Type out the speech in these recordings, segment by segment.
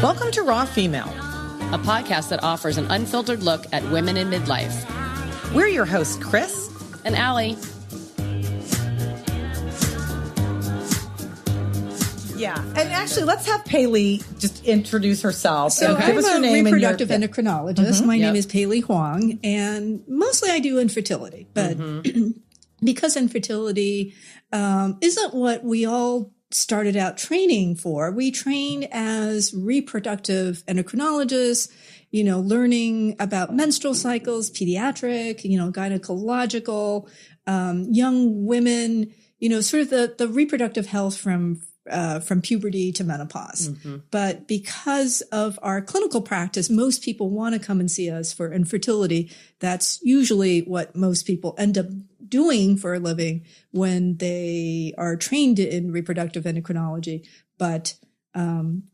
Welcome to Raw Female, a podcast that offers an unfiltered look at women in midlife. We're your hosts, Kris and Allie. Yeah, and actually, let's have Pei-Li just introduce herself. So give us your I'm a name reproductive and endocrinologist. My name is Pei-Li Huang, and mostly I do infertility. But because infertility isn't what we all started out training for, we train as reproductive endocrinologists, learning about menstrual cycles, pediatric, gynecological, young women, sort of the reproductive health from puberty to menopause. But because of our clinical practice, most people want to come and see us for infertility. That's usually what most people end up doing for a living when they are trained in reproductive endocrinology. But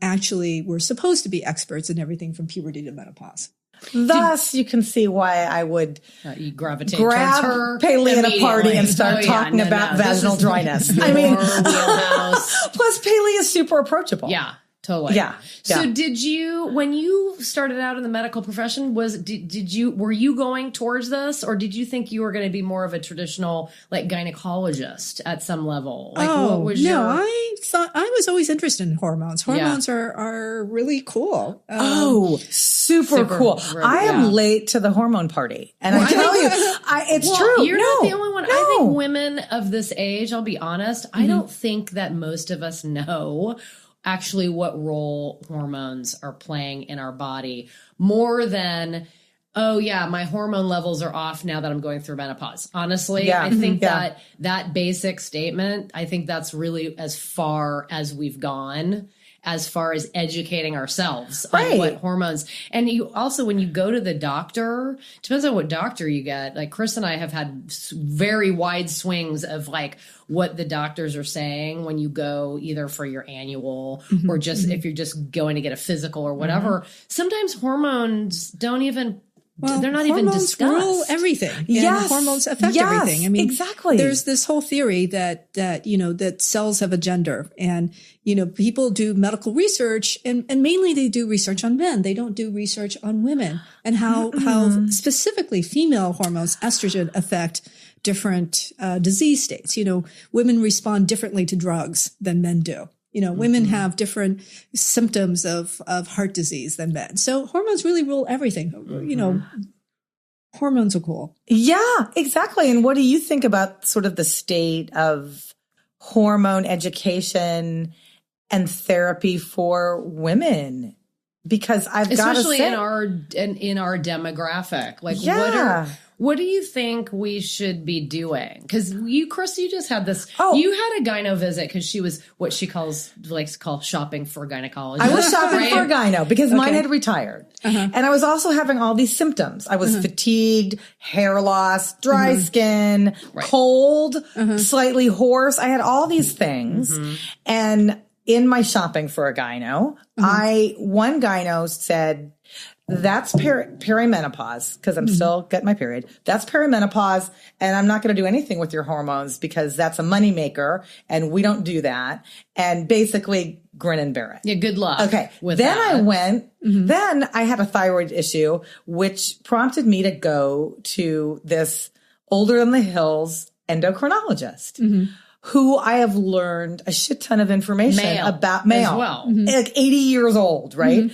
actually, we're supposed to be experts in everything from puberty to menopause. Thus, you can see why I would you gravitate towards her Pei-Li at a party and start talking about vaginal dryness. I mean, plus Pei-Li is super approachable. Yeah, totally. Yeah. So did you, when you started out in the medical profession, were you going towards this, or did you think you were going to be more of a traditional gynecologist at some level? What was I thought I was always interested in hormones. Hormones are really cool. Super cool. I am late to the hormone party. And I tell you, it's true. You're not the only one. I think women of this age, I'll be honest, I don't think that most of us know actually what role hormones are playing in our body more than, my hormone levels are off now that I'm going through menopause. Honestly, I think that basic statement, I think that's really as far as we've gone as far as educating ourselves on what hormones. And you also, when you go to the doctor, depends on what doctor you get. Like Kris and I have had very wide swings of what the doctors are saying when you go either for your annual or just if you're just going to get a physical or whatever. Sometimes hormones don't even they're not even discussed. Hormones rule everything. Yes. Hormones affect everything. I mean, exactly. There's this whole theory that cells have a gender, and, people do medical research and mainly they do research on men. They don't do research on women and how specifically female hormones, estrogen, affect different disease states. Women respond differently to drugs than men do. Women have different symptoms of heart disease than men. So hormones really rule everything. Hormones are cool. Yeah, exactly. And what do you think about sort of the state of hormone education and therapy for women? Because I've got to say, in our demographic, what do you think we should be doing? Because Kris, you just had this. You had a gyno visit because she was what she likes to call shopping for a gynecologist. I was shopping for a gyno because mine had retired, and I was also having all these symptoms. I was fatigued, hair loss, dry skin, cold, slightly hoarse. I had all these things, and in my shopping for a gyno, one gyno said, that's perimenopause, because I'm still getting my period. That's perimenopause, and I'm not going to do anything with your hormones because that's a moneymaker, and we don't do that. And basically, grin and bear it. Yeah, good luck. Okay. I went, then I had a thyroid issue, which prompted me to go to this older than the hills endocrinologist. Who I have learned a shit ton of information about male. As well. Like 80 years old, right?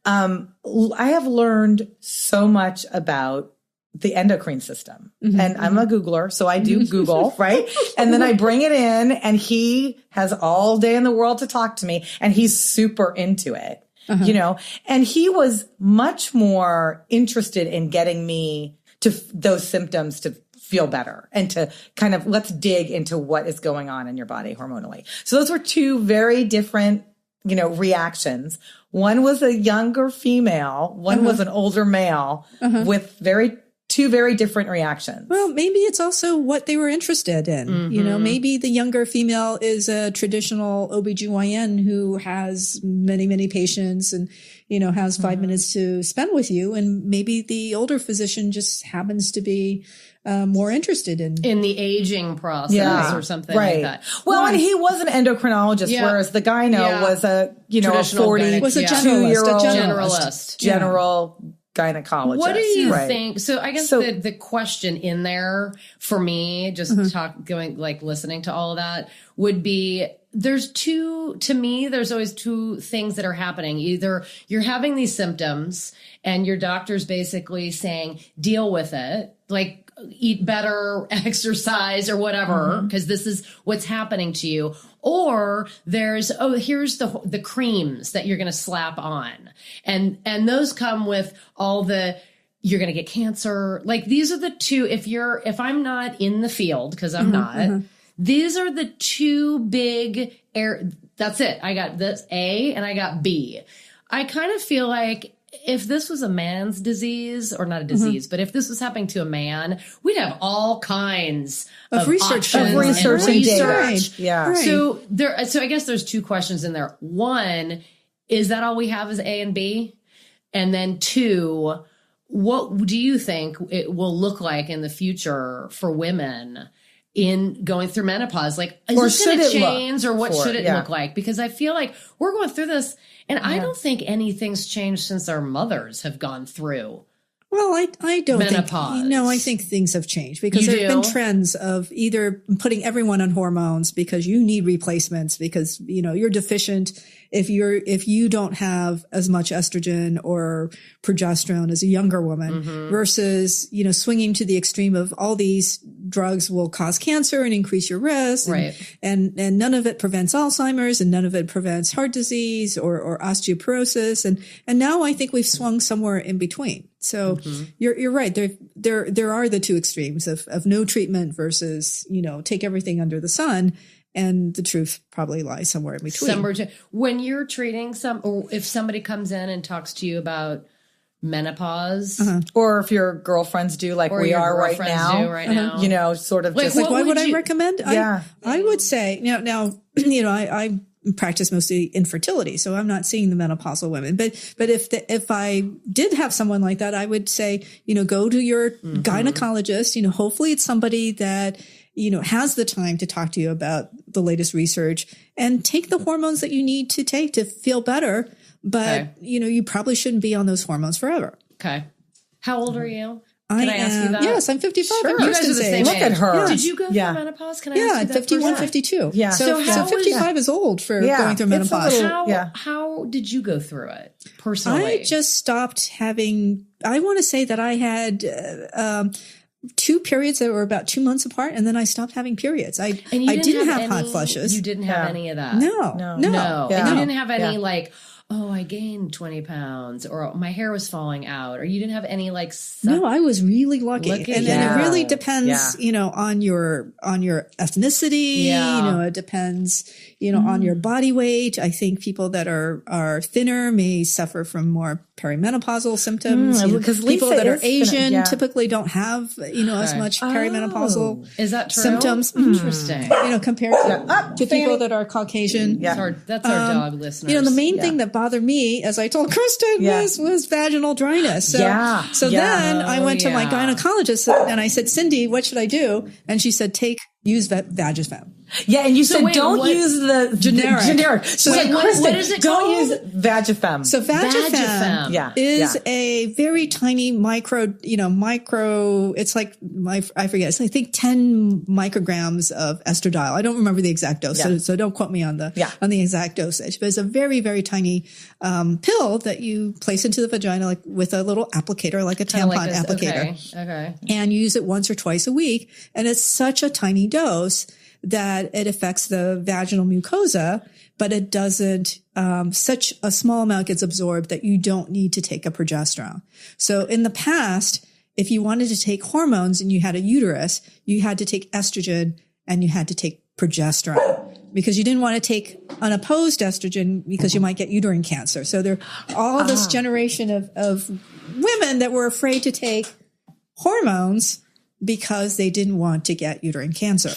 I have learned so much about the endocrine system. And I'm a Googler, so I do Google, right? And then I bring it in, and he has all day in the world to talk to me, and he's super into it, and he was much more interested in getting me to those symptoms to feel better and to kind of let's dig into what is going on in your body hormonally. So those were two very different, reactions. One was a younger female, one was an older male with very two very different reactions. Well, maybe it's also what they were interested in. You know, maybe the younger female is a traditional OBGYN who has many, many patients and, you know, has 5 minutes to spend with you. And maybe the older physician just happens to be more interested in the aging process or something like that. Well, and he was an endocrinologist, whereas the gyno was a, you know, a 42-year-old general gynecologist. What do you think? So I guess the question in there for me, just listening to all of that would be, there's always two things that are happening. Either you're having these symptoms and your doctor's basically saying, deal with it, like eat better, exercise or whatever, because this is what's happening to you. Or there's, here's the creams that you're going to slap on. And those come with all you're going to get cancer. Like these are the two, if I'm not in the field, because I'm not, these are the two big that's it. I got this A and I got B. I kind of feel like if this was a man's disease, or not a disease, but if this was happening to a man, we'd have all kinds of research and data. Yeah. Right. So I guess there's two questions in there. One, is that all we have is A and B? And then two, what do you think it will look like in the future for women in going through menopause? Like, is this going to change, or what should it look like? Because I feel like we're going through this, and I don't think anything's changed since our mothers have gone through. Well, I don't menopause. think, I think things have changed because there have been trends of either putting everyone on hormones because you need replacements because, you know, you're deficient if you don't have as much estrogen or progesterone as a younger woman versus, you know, swinging to the extreme of all these drugs will cause cancer and increase your risk. And none of it prevents Alzheimer's and none of it prevents heart disease or osteoporosis. And now I think we've swung somewhere in between. So you're right. There are the two extremes of no treatment versus, you know, take everything under the sun. And the truth probably lies somewhere in between. When you're treating or if somebody comes in and talks to you about menopause, or if your girlfriends do, like we are right now, you know, sort of just like, what would I recommend? I would say now, you know, I practice mostly infertility, so I'm not seeing the menopausal women. But if I did have someone like that, I would say, you know, go to your gynecologist. You know, hopefully it's somebody that, you know, has the time to talk to you about the latest research and take the hormones that you need to take to feel better. But, you know, you probably shouldn't be on those hormones forever. Okay. How old are you? Can I ask you that? Yes, I'm 55. Sure. You guys are the same Look age. at her. Yeah. Did you go through menopause? Can I ask you that? 51, 52. Yeah. So 55 is old for going through menopause. How did you go through it personally? I just stopped having, I want to say that I had, 2 periods that were about 2 months apart, and then I stopped having periods. I didn't have hot flushes. You didn't have any of that. No. And you didn't have any like, oh, I gained 20 pounds, or my hair was falling out, or you didn't have any like. No, I was really lucky, and it really depends, you know, on your ethnicity. Yeah. You know, it depends, you know, on your body weight. I think people that are thinner may suffer from more perimenopausal symptoms. Because people that are Asian typically don't have, you know, as much perimenopausal is that true? symptoms. Interesting. You know, compared to people that are Caucasian. Yeah. That's our dog listeners. You know, the main thing that bothered me, as I told Kristen, was vaginal dryness. So then I went to my gynecologist and I said, Cindy, what should I do? And she said, use Vagifem. Yeah, and you said don't use the generic. So what is it don't use Vagifem. So Vagifem is a very tiny micro, it's like, I forget, it's I think 10 micrograms of estradiol. I don't remember the exact dose, so don't quote me on the exact dosage, but it's a very, very tiny pill that you place into the vagina, like with a little applicator, like a tampon applicator. Okay. And you use it once or twice a week. And it's such a tiny dose that it affects the vaginal mucosa, but it doesn't, such a small amount gets absorbed that you don't need to take a progesterone. So in the past, if you wanted to take hormones and you had a uterus, you had to take estrogen and you had to take progesterone because you didn't want to take unopposed estrogen because you might get uterine cancer. So there all this generation of women that were afraid to take hormones because they didn't want to get uterine cancer.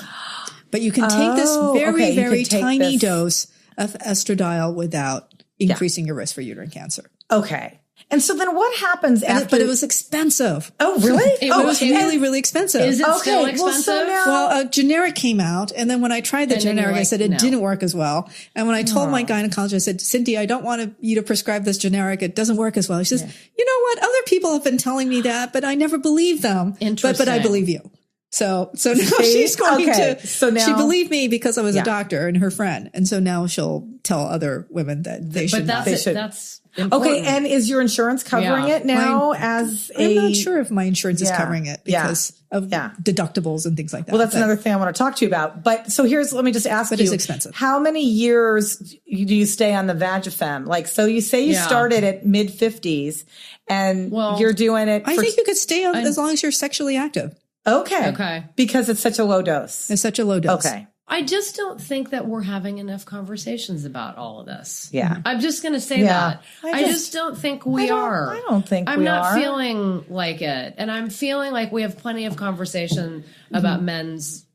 But you can take this very tiny dose of estradiol without increasing your risk for uterine cancer. Okay. And so then what happens after? But it was expensive. Oh, really? It was really expensive. Is it still expensive? Well, a generic came out. And then when I tried the generic, I said it didn't work as well. And when I told my gynecologist, I said, Cynthia, I don't want you to prescribe this generic. It doesn't work as well. She says, you know what? Other people have been telling me that, but I never believed them. But I believe you. So now she's going to, she believed me because I was a doctor and her friend. And so now she'll tell other women that they should not. That's important. Okay. And is your insurance covering it now I'm not sure if my insurance is covering it because of deductibles and things like that. Well, that's another thing I want to talk to you about. But so let me just ask you. It's expensive. How many years do you stay on the Vagifem? Like, so you say you started at mid 50s and you're doing it. I think you could stay on as long as you're sexually active. Okay. Because it's such a low dose. It's such a low dose. Okay. I just don't think that we're having enough conversations about all of this. Yeah. I'm just going to say that. I just don't think we are. I don't think I'm not feeling like it. And I'm feeling like we have plenty of conversation about men's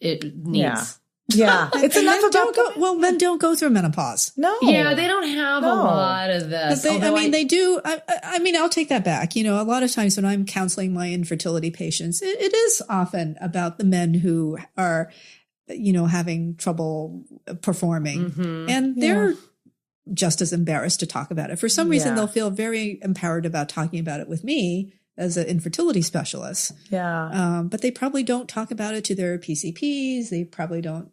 needs. Yeah. It's enough about men don't go through menopause. No. Yeah, they don't have a lot of this. They do. I'll take that back. A lot of times when I'm counseling my infertility patients, it is often about the men who are, having trouble performing. And they're just as embarrassed to talk about it. For some reason, they'll feel very empowered about talking about it with me as an infertility specialist. Yeah. But they probably don't talk about it to their PCPs. They probably don't,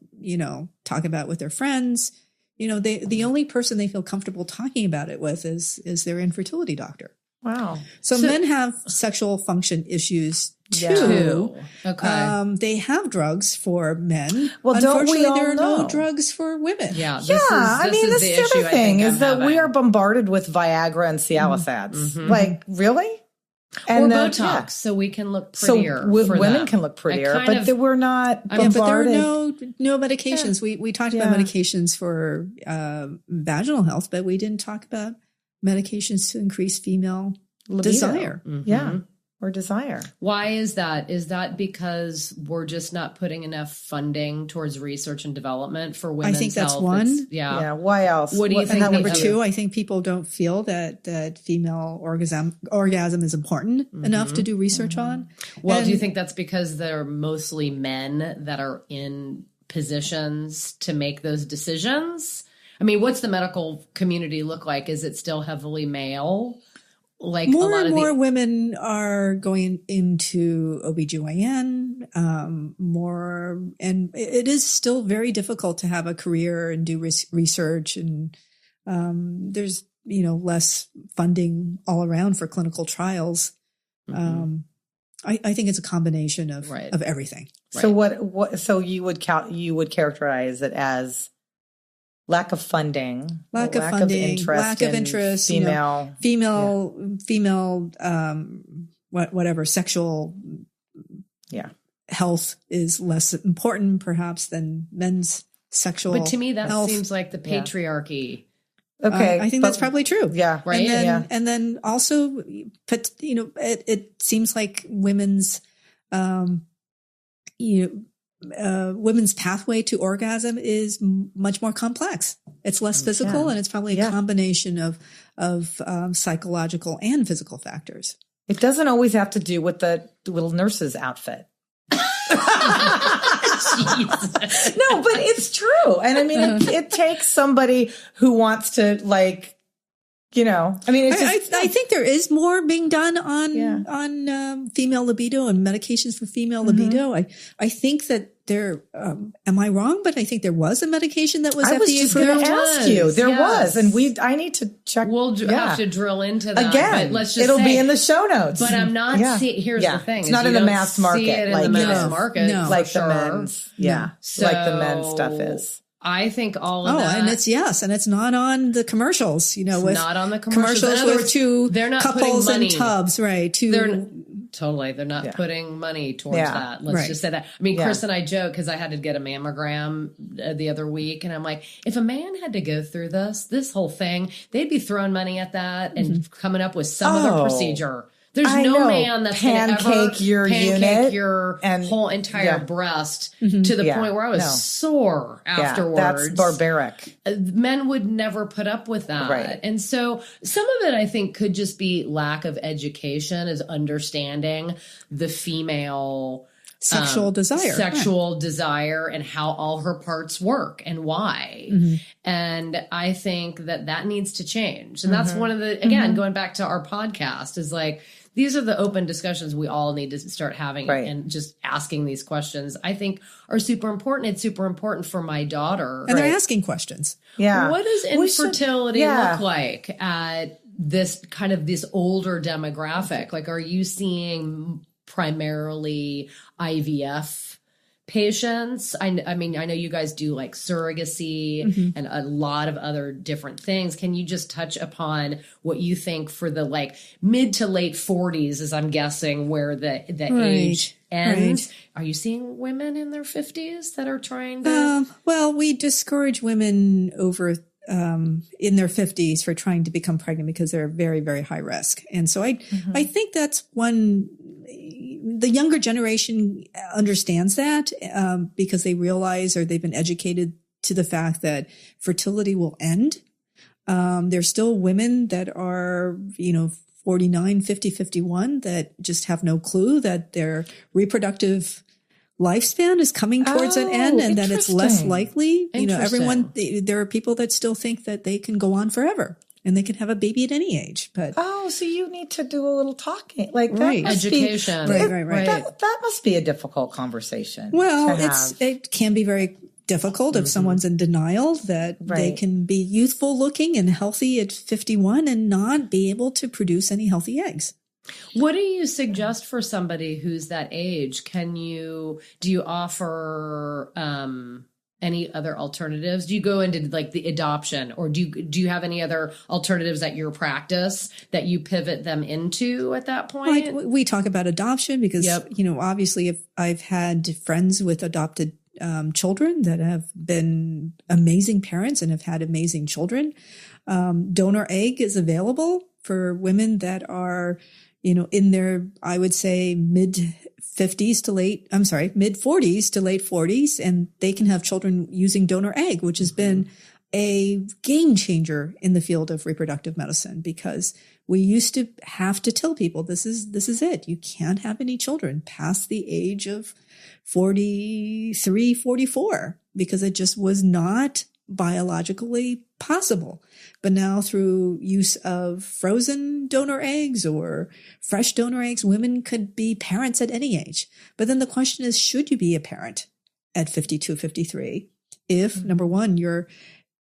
talk about it with their friends. The only person they feel comfortable talking about it with is their infertility doctor. Wow. So men have sexual function issues too. Okay. They have drugs for men. Well, unfortunately, don't we all there are know? no drugs for women. Yeah. This is the other thing is that we are bombarded with Viagra and Cialis ads. Like, really? And Botox, so we can look prettier. So women can look prettier, but we're not bombarded. But there are no medications. We talked about medications for vaginal health, but we didn't talk about medications to increase female desire. Yeah. Or desire. Why is that? Is that because we're just not putting enough funding towards research and development for women's health? I think that's one. Yeah. Why else? What do you think? Number two, I think people don't feel that female orgasm is important enough to do research on. Well, do you think that's because they're mostly men that are in positions to make those decisions? I mean, what's the medical community look like? Is it still heavily male? Like more and more women are going into OBGYN, and it is still very difficult to have a career and do research, and there's less funding all around for clinical trials. I think it's a combination of everything. So what? So you would characterize it as lack of funding, lack of interest, female, whatever sexual, health is less important perhaps than men's sexual. But to me, that health. Seems like the patriarchy. Okay, I think that's probably true. Yeah, right. And then also, but it seems like women's, women's pathway to orgasm is much more complex. It's less physical, and it's probably a combination of psychological and physical factors. It doesn't always have to do with the little nurse's outfit. No, but it's true. And I mean, it takes somebody who wants to I think there is more being done on female libido and medications for female libido. I think that there, am I wrong? But I think there was a medication that was FDA. I was just going to ask you. There was, and I need to check. We'll have to drill into that again. But let's just it'll be in the show notes. But I'm not seeing. Here's the thing: it's not in the mass market, the mass market, like the men's. So, like the men's stuff is. I think all of that. And it's not on the commercials, with not on the commercials with two they're not couples in tubs, right? They're not putting money towards that. Let's just say that. I mean, Kris and I joke because I had to get a mammogram the other week, and I'm like, if a man had to go through this whole thing, they'd be throwing money at that and coming up with some other procedure There's I no know. man that's going to ever Pancake your unit your and- whole entire yeah. breast to the point where I was sore afterwards. That's barbaric. Men would never put up with that. Right. And so some of it, I think, could just be lack of education, is understanding the female Sexual desire and how all her parts work and why. And I think that needs to change. And that's one of the, again, going back to our podcast, is like, these are the open discussions we all need to start having, and just asking these questions, I think, are super important. It's super important for my daughter. And they're asking questions. Yeah. What does infertility look like at this kind of this older demographic? Like, are you seeing primarily IVF patients? I mean, I know you guys do like surrogacy and a lot of other different things. Can you just touch upon what you think for the like mid to late 40s, as I'm guessing, where the age ends? Are you seeing women in their 50s that are trying to? Well, we discourage women over in their 50s for trying to become pregnant because they're very, very high risk. And so I think that's one. The younger generation understands that because they realize, or they've been educated to the fact that fertility will end. There's still women that are, 49, 50, 51 that just have no clue that their reproductive lifespan is coming towards an end, and that it's less likely. There are people that still think that they can go on forever. And they can have a baby at any age, but so you need to do a little talking, like that education, right. That must be a difficult conversation. Well, it can be very difficult if someone's in denial that they can be youthful looking and healthy at 51 and not be able to produce any healthy eggs. What do you suggest for somebody who's that age? Do you offer any other alternatives? Do you go into like the adoption, or do you have any other alternatives at your practice that you pivot them into at that point? We talk about adoption because, obviously if I've had friends with adopted children that have been amazing parents and have had amazing children. Donor egg is available for women that are, in their, I would say mid 40s to late 40s, and they can have children using donor egg, which has been a game changer in the field of reproductive medicine, because we used to have to tell people this is it. You can't have any children past the age of 43, 44, because it just was not biologically possible. But now through use of frozen donor eggs or fresh donor eggs, women could be parents at any age. But then the question is, should you be a parent at 52, 53? If, number one, your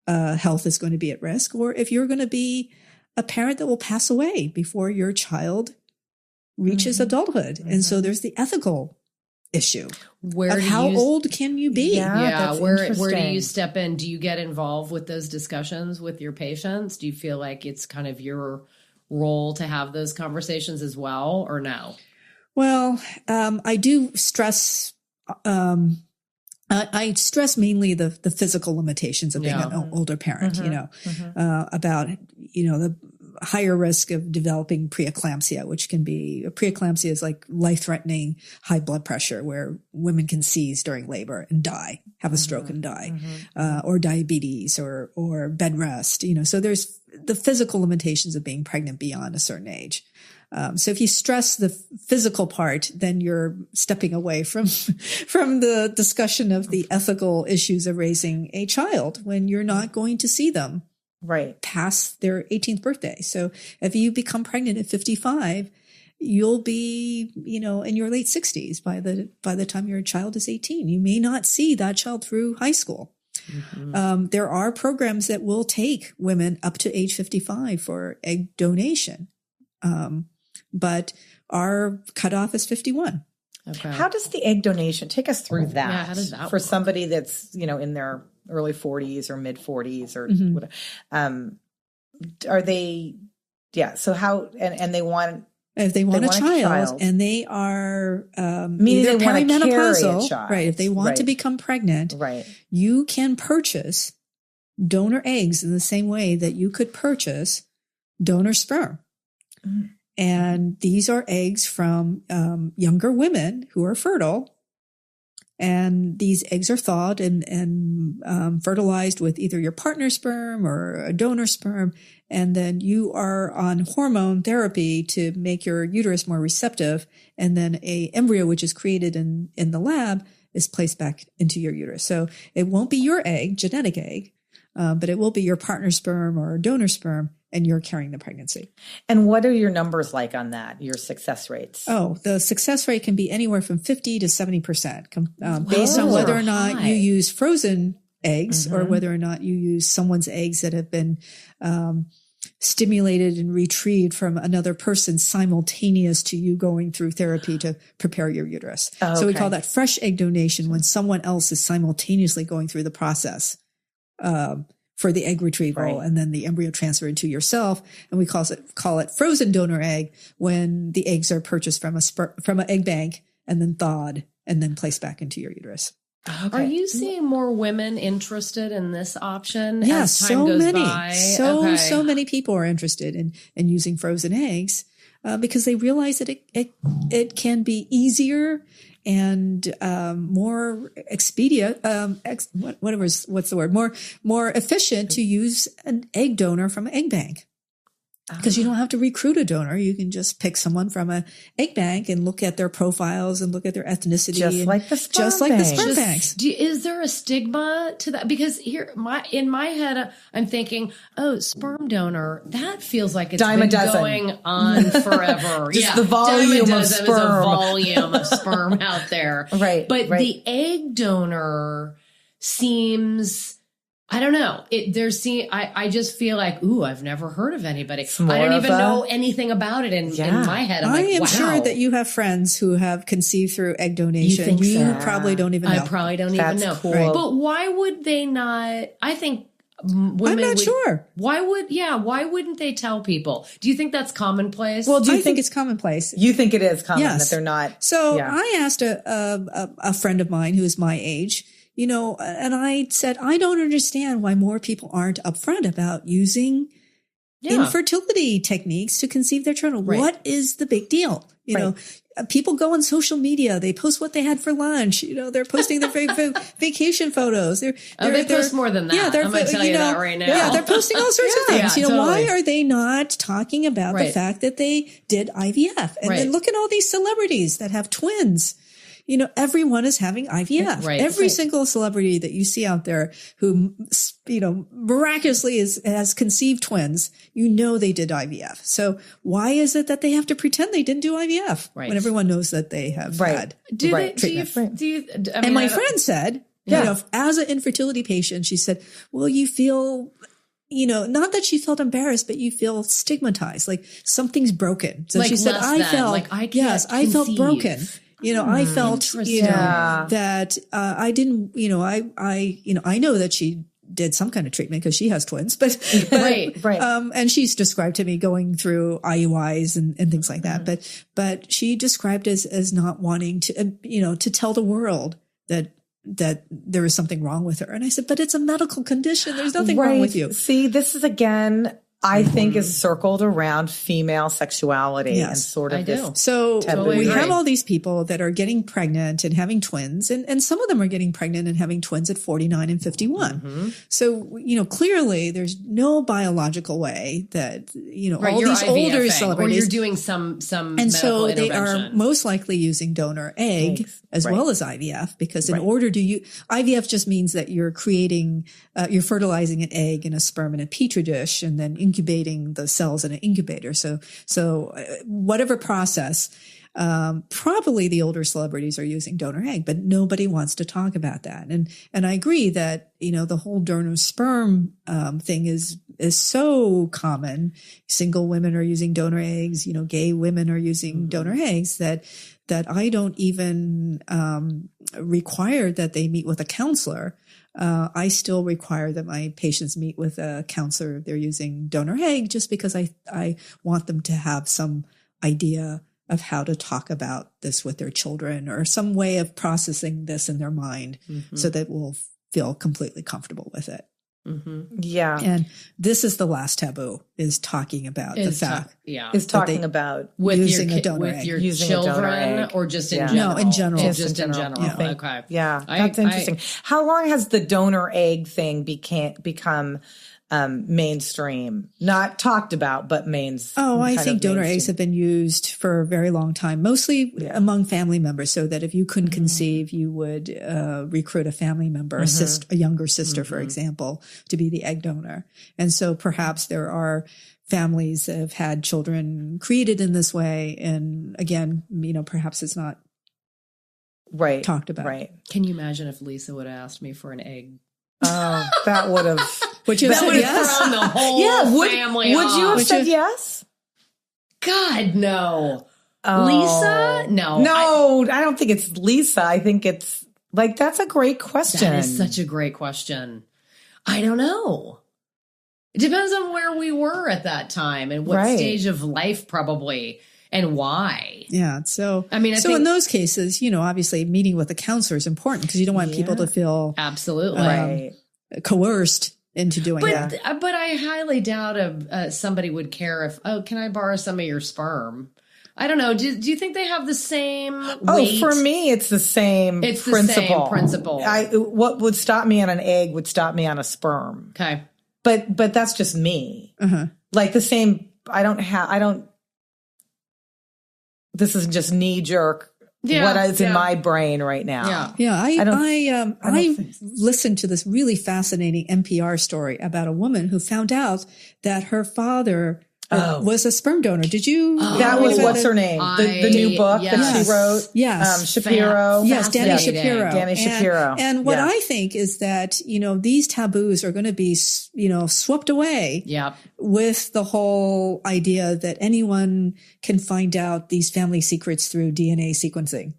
health is going to be at risk, or if you're going to be a parent that will pass away before your child reaches adulthood. And so there's the ethical issue of how old can you be? Where do you step in? Do you get involved with those discussions with your patients? Do you feel like it's kind of your role to have those conversations as well, or no? Well, I do stress. I stress mainly the physical limitations of being an older parent. About the higher risk of developing preeclampsia, which can be preeclampsia is like life-threatening high blood pressure where women can seize during labor and die, have a stroke and die, or diabetes or bed rest. So there's the physical limitations of being pregnant beyond a certain age. So if you stress the physical part, then you're stepping away from the discussion of the ethical issues of raising a child when you're not going to see them past their 18th birthday. So if you become pregnant at 55, you'll be, in your late 60s by the time your child is 18. You may not see that child through high school. There are programs that will take women up to age 55 for egg donation. But our cutoff is 51. Okay. How does the egg donation take us through that? Yeah, how does that for work? Somebody that's, in their early 40s or mid 40s or whatever? Are they, so how, and they want, if they want a child and they are, meaning either they want to carry a perimenopausal, child. right? If they want to become pregnant, you can purchase donor eggs in the same way that you could purchase donor sperm. And these are eggs from younger women who are fertile. And these eggs are thawed and fertilized with either your partner sperm or a donor sperm. And then you are on hormone therapy to make your uterus more receptive. And then a embryo, which is created in the lab, is placed back into your uterus. So it won't be your egg, genetic egg, but it will be your partner sperm or donor sperm, and you're carrying the pregnancy. And what are your numbers like on that, your success rates? Oh, the success rate can be anywhere from 50 to 70%, based on whether or not you use frozen eggs or whether or not you use someone's eggs that have been stimulated and retrieved from another person simultaneous to you going through therapy to prepare your uterus. Oh, okay. So we call that fresh egg donation, when someone else is simultaneously going through the process for the egg retrieval and then the embryo transfer into yourself. And we call it frozen donor egg when the eggs are purchased from an egg bank and then thawed and then placed back into your uterus. Okay. Are you seeing more women interested in this option? Yes, as time goes many. By? So many people are interested in using frozen eggs because they realize that it can be easier and more expedient, more efficient to use an egg donor from an egg bank. Because you don't have to recruit a donor. You can just pick someone from an egg bank and look at their profiles and look at their ethnicity. Just like the sperm banks. Is there a stigma to that? Because in my head, I'm thinking, oh, sperm donor, that feels like it's been going on forever. Just the volume of sperm. Is a volume of sperm out there. Right. But the egg donor seems... I don't know. I just feel like, ooh, I've never heard of anybody. I don't even know anything about it in my head. I am sure that you have friends who have conceived through egg donation. You probably don't even know. I probably don't even know. Cool. Right. But why would they not? I think women I'm not sure. Why wouldn't they tell people? Do you think that's commonplace? Well, I think it's commonplace. You think it is common that they're not? So I asked a friend of mine who is my age, and I said, I don't understand why more people aren't upfront about using infertility techniques to conceive their children. Right. What is the big deal? You know, people go on social media. They post what they had for lunch. They're posting their vacation photos. They post more than that. Yeah, I'm going to tell you that right now. Yeah, they're posting all sorts of things. Totally. Why are they not talking about the fact that they did IVF? And then look at all these celebrities that have twins. Everyone is having IVF. Every single celebrity that you see out there who, miraculously has conceived twins, they did IVF. So why is it that they have to pretend they didn't do IVF when everyone knows that they have had treatment? And my friend said, as an infertility patient, she said, well, you feel, not that she felt embarrassed, but you feel stigmatized, like something's broken. So she said, I felt broken. I felt, that, I didn't, I know that she did some kind of treatment because she has twins, but and she's described to me going through IUIs and things like that. But she described as not wanting to, to tell the world that there was something wrong with her. And I said, but it's a medical condition. There's nothing wrong with you. See, this is again, I think is circled around female sexuality and sort of this. So we have all these people that are getting pregnant and having twins, and some of them are getting pregnant and having twins at 49 and 51. So, clearly there's no biological way that, all these older celebrities. Or you're doing some and so they are most likely using donor egg as well as IVF, because in order to IVF just means that you're creating, you're fertilizing an egg and a sperm in a petri dish and then incubating the cells in an incubator. So whatever process, probably the older celebrities are using donor egg, but nobody wants to talk about that. And I agree that, the whole donor sperm, thing is so common. Single women are using donor eggs, gay women are using donor eggs that I don't even, require that they meet with a counselor. I still require that my patients meet with a counselor if they're using donor egg, just because I want them to have some idea of how to talk about this with their children, or some way of processing this in their mind so that we'll feel completely comfortable with it. Yeah. And this is the last taboo, is talking about the fact. Is talking about with using your, a donor with egg. your Using a donor children egg. or just in Yeah. general? No, in general. Just in general. Yeah. Okay. Yeah. That's interesting. How long has the donor egg thing become mainstream? Not talked about, but I think donor eggs have been used for a very long time, mostly among family members, so that if you couldn't conceive, you would recruit a family member, a younger sister, for example, to be the egg donor. And so perhaps there are families that have had children created in this way. And again, perhaps it's not talked about. Right. Can you imagine if Lisa would have asked me for an egg? Oh, that would have... Would you have said yes? Thrown the whole family would you have off. said yes? God, no. Oh. Lisa? No. No, I don't think it's Lisa. I think it's like, that's a great question. That is such a great question. I don't know. It depends on where we were at that time and what stage of life probably and why. Yeah. So, I mean, in those cases, obviously meeting with a counselor is important because you don't want people to feel absolutely coerced into doing that. But I highly doubt somebody would care if, can I borrow some of your sperm? I don't know. Do you think they have the same weight? For me, it's the same principle. The same principle. What would stop me on an egg would stop me on a sperm. Okay. But that's just me. Like the same, this is just knee jerk. What is in my brain right now? I listened to this really fascinating NPR story about a woman who found out that her father was a sperm donor. Did you? That was what's her name? The new book that she wrote. Yes, Shapiro. Yes, Danny Shapiro. Danny Shapiro. And what I think is that these taboos are going to be swept away. Yeah. With the whole idea that anyone can find out these family secrets through DNA sequencing.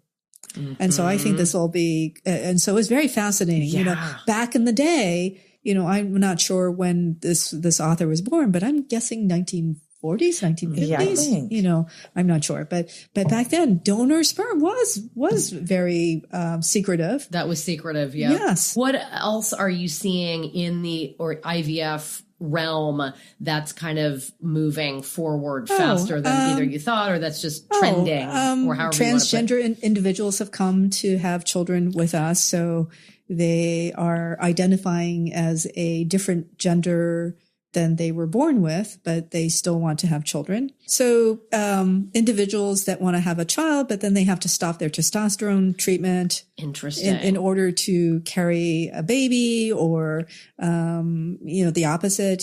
And so I think this will be, and so it's very fascinating. Back in the day, I'm not sure when this author was born, but I'm guessing 1940s, 1950s. Yeah, I'm not sure, but back then, donor sperm was very secretive. That was secretive. Yeah. Yes. What else are you seeing in the IVF realm that's kind of moving forward faster than either you thought, or that's just trending, or however transgender individuals have come to have children with us, so they are identifying as a different gender than they were born with, but they still want to have children. So individuals that want to have a child, but then they have to stop their testosterone treatment. Interesting. In order to carry a baby, or the opposite,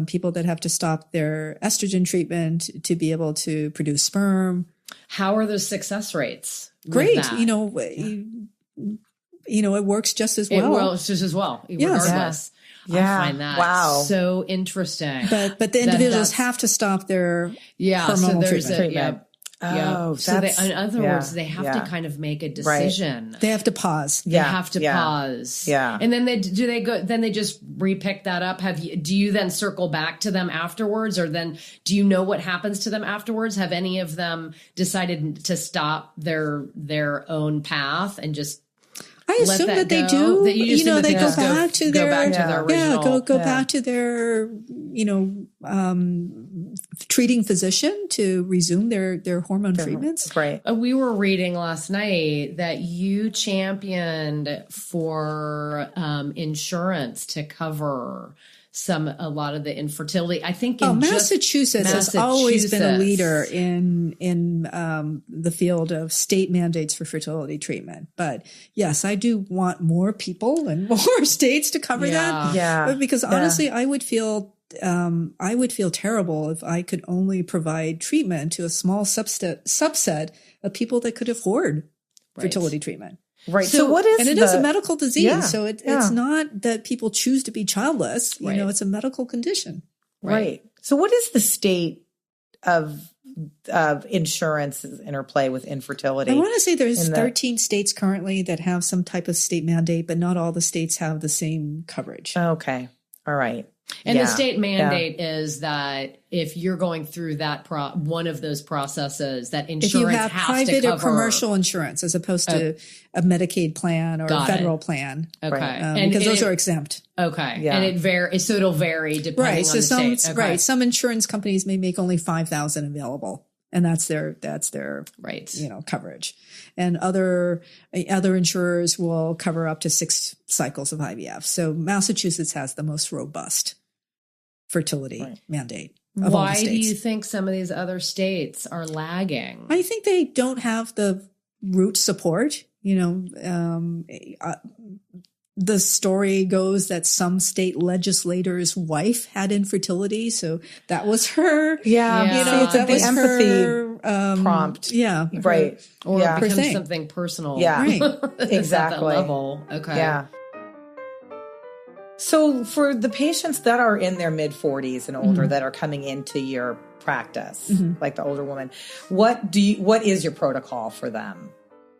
people that have to stop their estrogen treatment to be able to produce sperm. How are those success rates? Great. It works just as well. It works just as well, regardless. Yeah. I find that so interesting. But the individuals have to stop their hormonal treatment. So in other words, they have to kind of make a decision. Right. They have to pause. They have to pause. Yeah. And then they just re-pick that up? Do you then circle back to them afterwards, or then do you know what happens to them afterwards? Have any of them decided to stop their own path and just I assume that they do. They go back to their original. Go back to their treating physician to resume their hormone treatments. Right. We were reading last night that you championed for insurance to cover a lot of the infertility. I think Massachusetts has always been a leader in the field of state mandates for fertility treatment. But yes, I do want more people and more states to cover that. Yeah. Because honestly, I would feel terrible if I could only provide treatment to a small subset of people that could afford fertility treatment. Right. So what is it is a medical disease. Yeah, so it's not that people choose to be childless. It's a medical condition. Right. So what is the state of insurance's interplay with infertility? I want to say there's 13 states currently that have some type of state mandate, but not all the states have the same coverage. Okay. All right. And the state mandate is that if you're going through that one of those processes, that insurance if you have has private to or cover commercial insurance as opposed to a Medicaid plan or a federal plan. Okay. Because those are exempt. Okay. Yeah. And it varies, so it'll vary depending on the state. Okay. Right. Some insurance companies may make only 5,000 available. And that's their right. Coverage. And other insurers will cover up to 6 cycles of IVF. So Massachusetts has the most robust fertility mandate of all the states. Why do you think some of these other states are lagging? I think they don't have the root support. The story goes that some state legislator's wife had infertility, so that was her. Yeah. That was empathy her prompt. Yeah, right. Or it becomes thing. something personal. Yeah, right. Exactly. At that level. Okay. Yeah. So for the patients that are in their mid 40s and older that are coming into your practice, like the older woman, what is your protocol for them?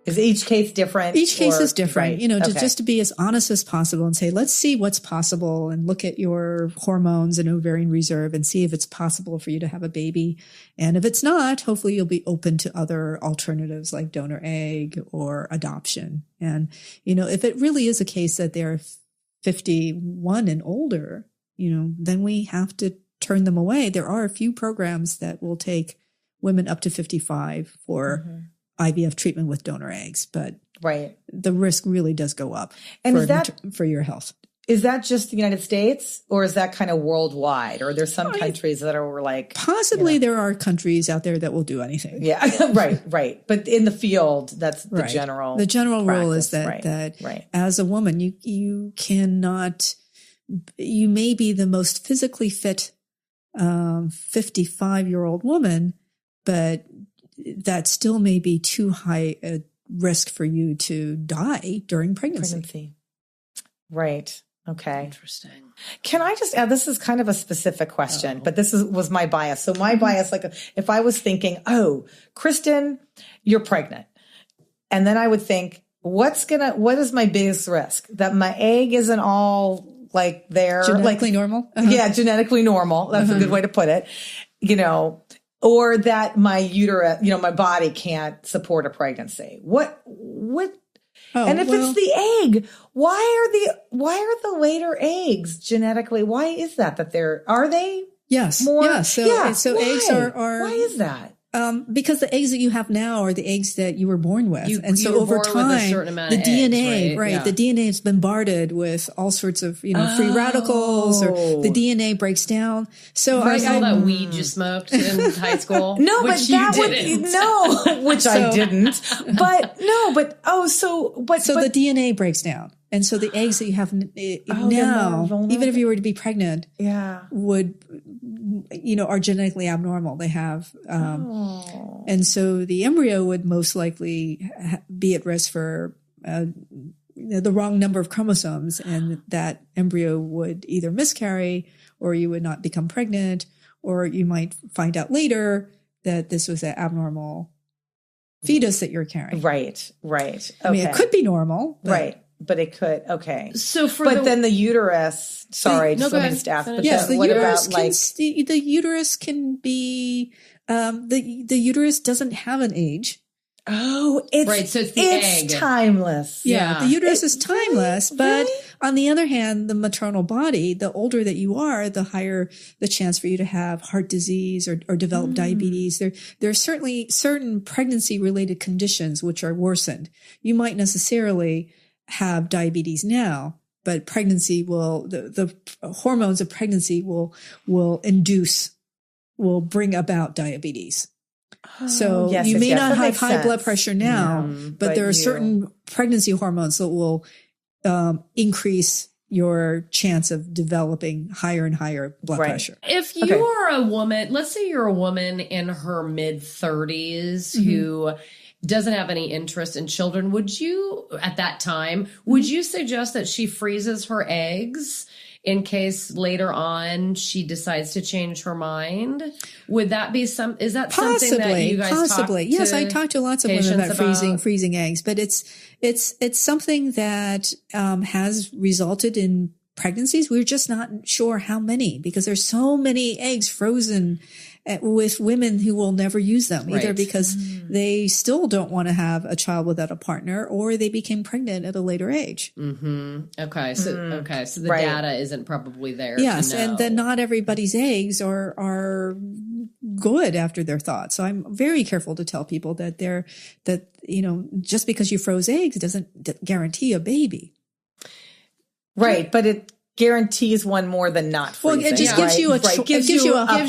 Is each case different? Each case is different, right. just to be as honest as possible and say, let's see what's possible and look at your hormones and ovarian reserve and see if it's possible for you to have a baby. And if it's not, hopefully you'll be open to other alternatives like donor egg or adoption. And, if it really is a case that they're 51 and older, then we have to turn them away. There are a few programs that will take women up to 55 for IVF treatment with donor eggs, but the risk really does go up for your health. Is that just the United States or is that kind of worldwide? Or there's some countries that are like... Possibly there are countries out there that will do anything. Yeah, right. But in the field, that's the general... The general practice, rule is that as a woman, you cannot... You may be the most physically fit 55-year-old woman, but that still may be too high a risk for you to die during pregnancy. Right. Okay. Interesting. Can I just add, this is kind of a specific question, but this was my bias. So my bias, like if I was thinking, Kristen, you're pregnant. And then I would think, what is my biggest risk? That my egg isn't all like there. Genetically normal? Yeah, genetically normal. That's a good way to put it. Or that my uterus, my body can't support a pregnancy. And if it's the egg, why are the later eggs genetically? Why is that are they? Yes. More? Yeah. So why? eggs are. Why is that? Because the eggs that you have now are the eggs that you were born with. And so over time, the DNA, right? Yeah. The DNA is bombarded with all sorts of, free radicals or the DNA breaks down. So I saw that weed you smoked in high school. No, which but you that didn't. which I didn't. So the DNA breaks down. And so the eggs that you have now, even if you were to be pregnant, are genetically abnormal. They have, and so the embryo would most likely be at risk for the wrong number of chromosomes, and that embryo would either miscarry, or you would not become pregnant, or you might find out later that this was an abnormal fetus that you're carrying. Right. Okay. I mean, it could be normal, right? But it could. Okay. So then the uterus. Sorry, let me just ask. But yes, the uterus the uterus can be. The uterus doesn't have an age. Oh, it's right. So it's the egg. Timeless. Yeah, the uterus is timeless. But on the other hand, the maternal body, the older that you are, the higher the chance for you to have heart disease or develop diabetes. There are certainly certain pregnancy related conditions which are worsened. You might necessarily have diabetes now, but pregnancy the hormones of pregnancy will bring about diabetes. So you may not have high blood pressure now, but there are certain pregnancy hormones that will increase your chance of developing higher and higher blood pressure. If you are a woman, let's say you're a woman in her mid 30s who doesn't have any interest in children, would you suggest that she freezes her eggs in case later on she decides to change her mind? Would that be is that something that you guys possibly? Yes, I talk to lots of women about freezing eggs, but it's something that has resulted in pregnancies. We're just not sure how many, because there's so many eggs frozen with women who will never use them, either because they still don't want to have a child without a partner, or they became pregnant at a later age. Okay. So the data isn't probably there. Yes. To know. And then not everybody's eggs are good after they're thawed. So I'm very careful to tell people that just because you froze eggs doesn't guarantee a baby. Right. But it guarantees one more than not freezing. Well, it just gives you a potential backup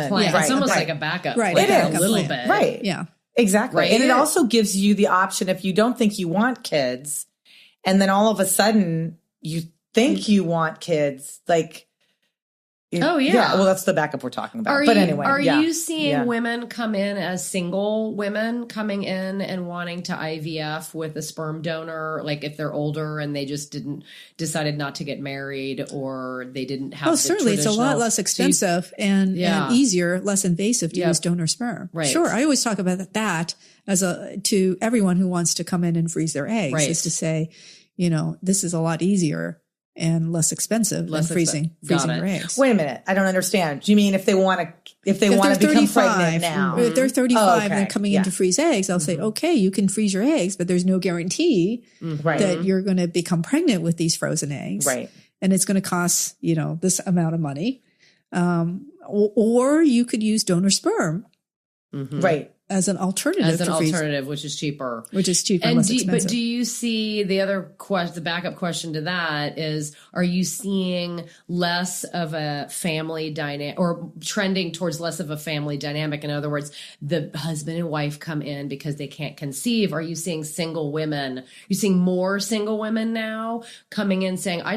plan. Yeah. It's almost like a backup plan. It is a little bit. Right. Yeah. Exactly. Right. And it also gives you the option, if you don't think you want kids, and then all of a sudden you think you want kids, like, well, that's the backup we're talking about. Are you seeing women come in as single women coming in and wanting to IVF with a sperm donor, like if they're older and they just decided not to get married, or they didn't have? Oh, certainly, it's a lot less expensive and easier, less invasive to use donor sperm. Right. Sure, I always talk about that as to everyone who wants to come in and freeze their eggs, is to say, this is a lot easier and less expensive than freezing their eggs. Wait a minute, I don't understand. Do you mean if they want to become pregnant now? If they're 35 and they're coming in to freeze eggs, I'll say, okay, you can freeze your eggs, but there's no guarantee that you're going to become pregnant with these frozen eggs. Right. And it's going to cost, this amount of money. Or you could use donor sperm. Right. As an alternative, which is cheaper. And less expensive. But do you see the backup question to that is, are you seeing less of a family dynamic, or trending towards less of a family dynamic? In other words, the husband and wife come in because they can't conceive. Are you seeing single women? Are you seeing more single women now coming in saying, I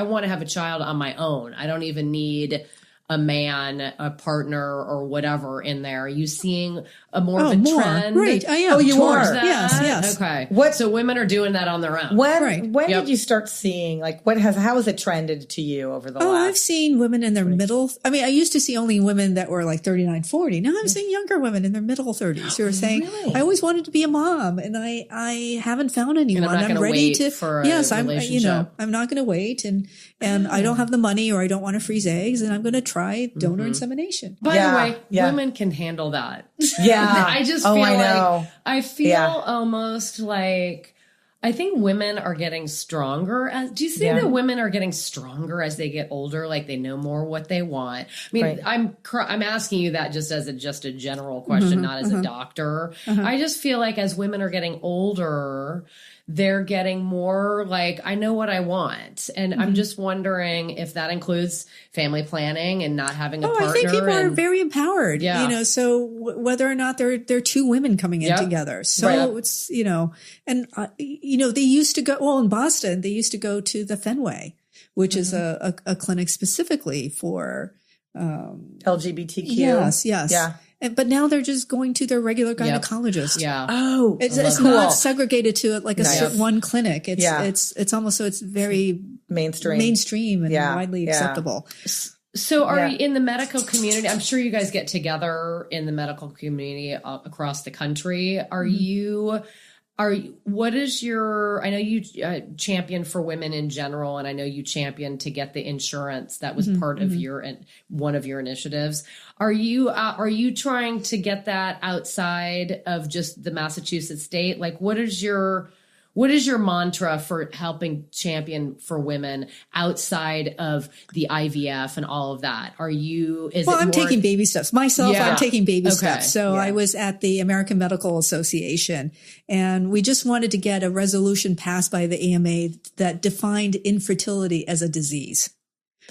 want to have a child on my own. I don't even need a man, a partner, or whatever in there? Are you seeing a more of a trend? Right. I am. Oh, you are. That? Yes. Okay. So women are doing that on their own. When did you start seeing, like, how has it trended to you over the last? I've seen women in their middle. I mean, I used to see only women that were like 39, 40. Now I'm seeing younger women in their middle 30s who are saying, I always wanted to be a mom, and I haven't found anyone. I'm ready to. I'm not going to wait, and I don't have the money, or I don't want to freeze eggs, and I'm going to try donor insemination. By the way, women can handle that. Yeah. I just feel almost like, I think women are getting stronger. Do you think that women are getting stronger as they get older? Like they know more what they want? I mean, I'm asking you that just as a general question, not as a doctor. I just feel like as women are getting older, they're getting more like, I know what I want. And I'm just wondering if that includes family planning and not having a partner. I think people are very empowered, so whether or not they're two women coming in together. So it's, and, they used to go, in Boston, they used to go to the Fenway, which is a clinic specifically for, LGBTQ. Yes. Yeah. But now they're just going to their regular gynecologist. Yeah. Oh, it's not segregated to like a certain one clinic. It's almost, so it's very mainstream and widely acceptable. So are you in the medical community? I'm sure you guys get together in the medical community across the country. What is your, I know you champion for women in general, and I know you champion to get the insurance. That was part of one of your initiatives. Are you trying to get that outside of just the Massachusetts state? Like, what is your mantra for helping champion for women outside of the IVF and all of that? I'm taking baby steps myself. I'm taking baby steps. So I was at the American Medical Association, and we just wanted to get a resolution passed by the AMA that defined infertility as a disease.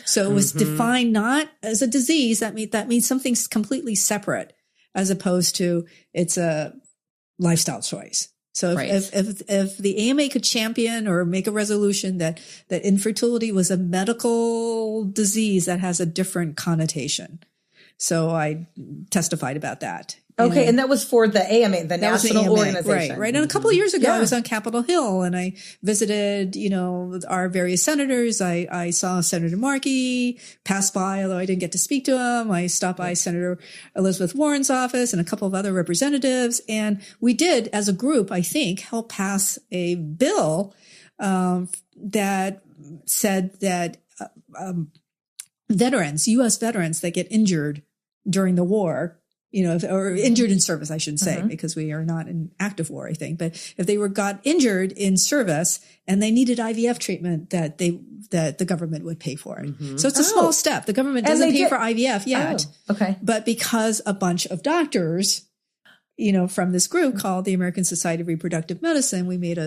So it was defined not as a disease. That means something's completely separate, as opposed to it's a lifestyle choice. So if the AMA could champion or make a resolution that infertility was a medical disease, that has a different connotation. So I testified about that. Okay. And that was for the AMA, the national organization. Right. And a couple of years ago, I was on Capitol Hill and I visited, our various senators. I saw Senator Markey pass by, although I didn't get to speak to him. I stopped by Senator Elizabeth Warren's office and a couple of other representatives. And we did, as a group, I think, help pass a bill, that said that veterans, U.S. veterans that get injured during the war, or injured in service, I should say, because we are not in active war, I think. But if they got injured in service and they needed IVF treatment, that the government would pay for it. So it's a small step. The government doesn't pay for IVF yet. Oh, okay. But because a bunch of doctors, from this group called the American Society of Reproductive Medicine, we made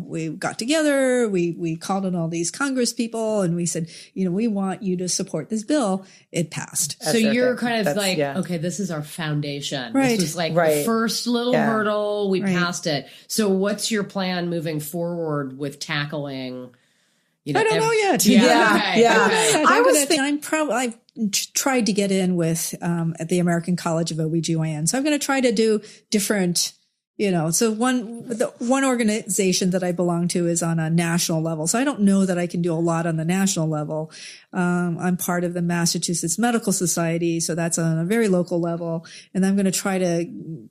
we got together, we called on all these Congress people and we said, we want you to support this bill. It passed. So you're kind of okay, this is our foundation. Right. This was the first little hurdle. We passed it. So what's your plan moving forward with tackling, I don't know yet. I've tried to get in with, at the American College of OBGYN. So I'm going to try to do different, so one organization that I belong to is on a national level. So I don't know that I can do a lot on the national level. I'm part of the Massachusetts Medical Society. So that's on a very local level. And I'm going to try to,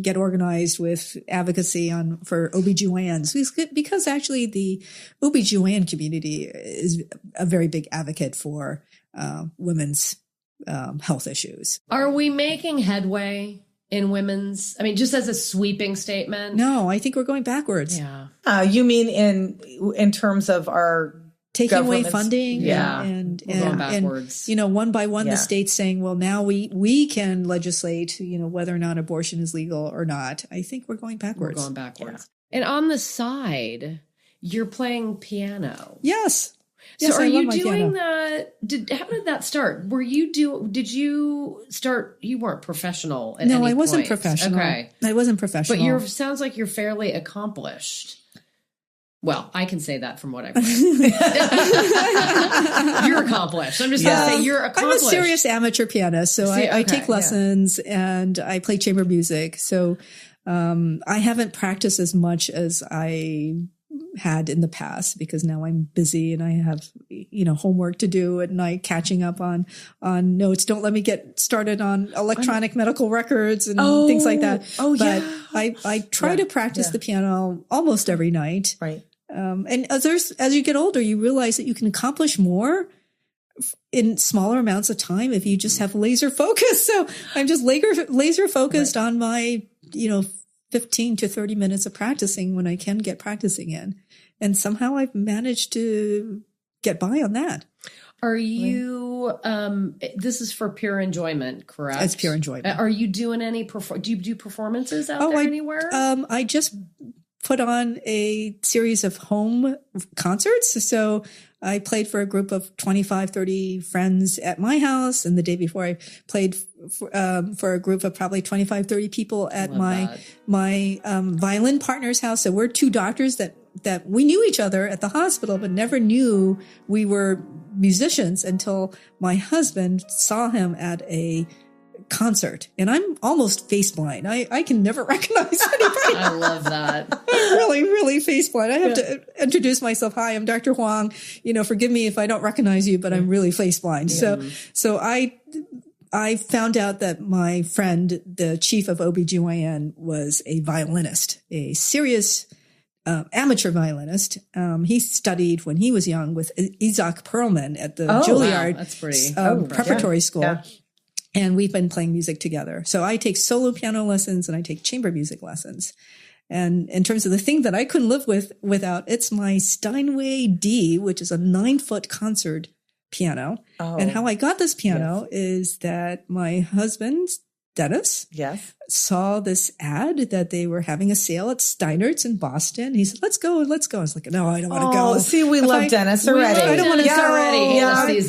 get organized with advocacy for OBGYNs because actually the OBGYN community is a very big advocate for women's health issues. Are we making headway in women's, just as a sweeping statement? No, I think we're going backwards. Yeah. You mean in terms of our taking away funding? Yeah. And going backwards. And, one by one, the states saying, well, now we can legislate, whether or not abortion is legal or not. I think we're going backwards. We're going backwards. Yeah. And on the side, you're playing piano. Yes. So are you doing that? How did that start? Did you start, you weren't professional at any point? No, I wasn't professional. Okay. I wasn't professional. But sounds like you're fairly accomplished. Well, I can say that from what I've read. You're accomplished. I'm just going to say you're accomplished. I'm a serious amateur pianist. So I take lessons and I play chamber music. So I haven't practiced as much as I had in the past because now I'm busy and I have, homework to do at night, catching up on notes. Don't let me get started on electronic medical records and things like that. But I try to practice the piano almost every night. Right. And as you get older, you realize that you can accomplish more in smaller amounts of time if you just have laser focus. So I'm just laser focused on my, 15 to 30 minutes of practicing when I can get practicing in. And somehow I've managed to get by on that. Are you, this is for pure enjoyment, correct? It's pure enjoyment. Are you doing any, do you do performances out there anywhere? I just put on a series of home concerts. So I played for a group of 25, 30 friends at my house. And the day before I played for a group of probably 25, 30 people at my violin partner's house. So we're two doctors that we knew each other at the hospital, but never knew we were musicians until my husband saw him at a concert. And I'm almost face blind. I can never recognize anybody. I love that. I'm really, really face blind. I have to introduce myself. Hi, I'm Dr. Huang. Forgive me if I don't recognize you, but I'm really face blind. So I found out that my friend, the chief of OBGYN, was a violinist, a serious amateur violinist. He studied when he was young with Isaac Perlman at the Juilliard preparatory school. Yeah. And we've been playing music together. So I take solo piano lessons and I take chamber music lessons. And in terms of the thing that I couldn't live without, it's my Steinway D, which is a 9-foot concert piano. Oh, and how I got this piano is that my husband, Dennis, saw this ad that they were having a sale at Steinert's in Boston. He said, let's go. I was like, no, I don't want to go. See, we love Dennis already. I don't want to go already.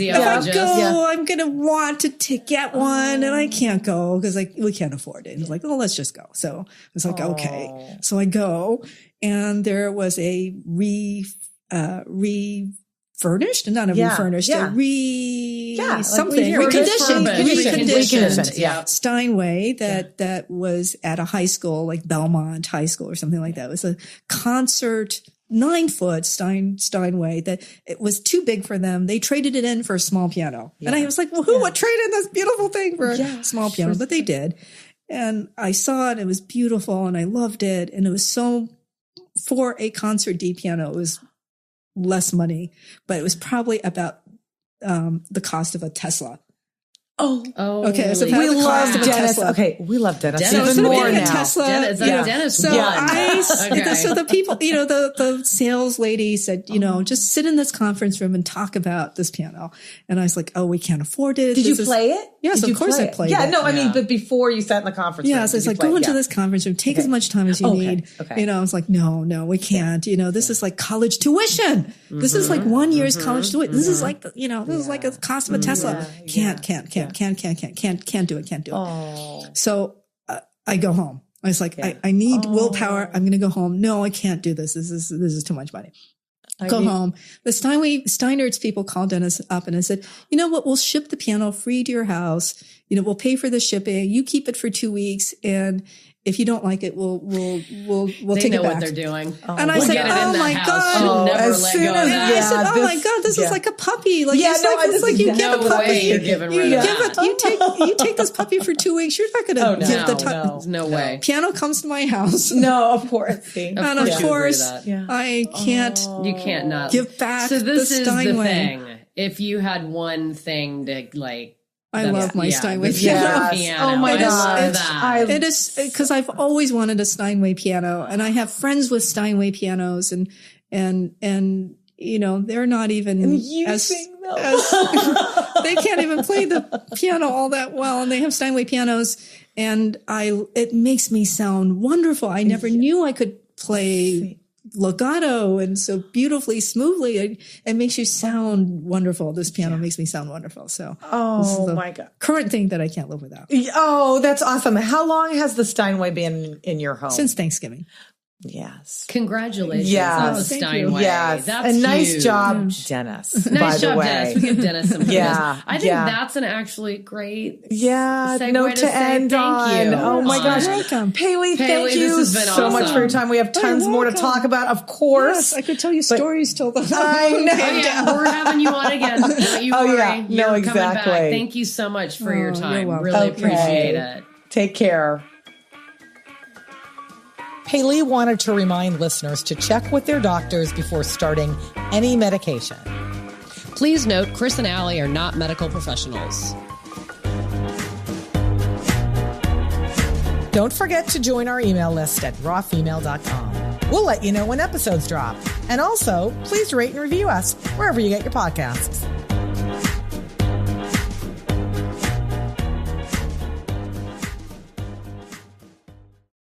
If I go, I'm going to want to get one and I can't go because we can't afford it. He's like, oh, let's just go. So I was like, okay. So I go and there was a reconditioned Steinway that was at a high school like Belmont High School or something like that. It was a concert 9-foot Steinway that it was too big for them. They traded it in for a small piano. And I was like, well, who would trade in this beautiful thing for a small piano? But they did. And I saw it. It was beautiful and I loved it. And it was so, for a concert D piano, it was less money, but it was probably about the cost of a Tesla. Oh, okay. So we love Dennis. Okay, we love Dennis. Even more now. Tesla. Dennis so so the people, the sales lady said, just sit in this conference room and talk about this piano. And I was like, oh, we can't afford it. Did you play it? Yes, of course I played it. Yeah, no, I mean, but before you sat in the conference room. Yeah, so it's like, go into this conference room, take as much time as you need. Okay. I was like, no, we can't. This is like college tuition. This is like 1 year's college tuition. This is like, this is like a cost of a Tesla. Can't do it. Oh. So I go home. I was like, I need willpower. I'm going to go home. No, I can't do this. This is too much money. Go home. The Steinert's people called Dennis up and I said, you know what? We'll ship the piano free to your house. We'll pay for the shipping. You keep it for 2 weeks. And if you don't like it, we'll take it back. They know what they're doing. And I said, oh my God. Never let go of that. I said, oh my God, this is like a puppy. Like, it's like you get a puppy. You're giving rid of that. You take this puppy for 2 weeks. You're not going to give the puppy. No way. Piano comes to my house. No, of course. And of course, I can't. You can't not give back. So this is the Steinway. thing. If you had one thing to like. I love my Steinway piano. Oh my God. It is because I've always wanted a Steinway piano and I have friends with Steinway pianos and they're not even as they can't even play the piano all that well and they have Steinway pianos and it makes me sound wonderful. I never knew I could play legato and so beautifully, smoothly. It makes you sound wonderful. This piano makes me sound wonderful. So, this is the my God, current thing that I can't live without. Oh, that's awesome. How long has the Steinway been in your home? Since Thanksgiving. Yes. Congratulations on the Steinway. Yes. That's nice huge. job, Dennis. Nice job, way. Dennis. We give Dennis some kudos. I think Yeah. that's an actually great note to end on. Thank you. Oh my gosh. Welcome. Paley, thank this you has been so much awesome. for your time. We have tons more to talk about, of course. Yes, I could tell you stories till the I know. We're having you on again. Don't you worry. Yeah. You're No, coming back. exactly. Thank you so much for your time. welcome. Really appreciate it. Take care. Pei-Li wanted to remind listeners to check with their doctors before starting any medication. Please note, Kris and Allie are not medical professionals. Don't forget to join our email list at rawfemale.com. We'll let you know when episodes drop. And also, please rate and review us wherever you get your podcasts.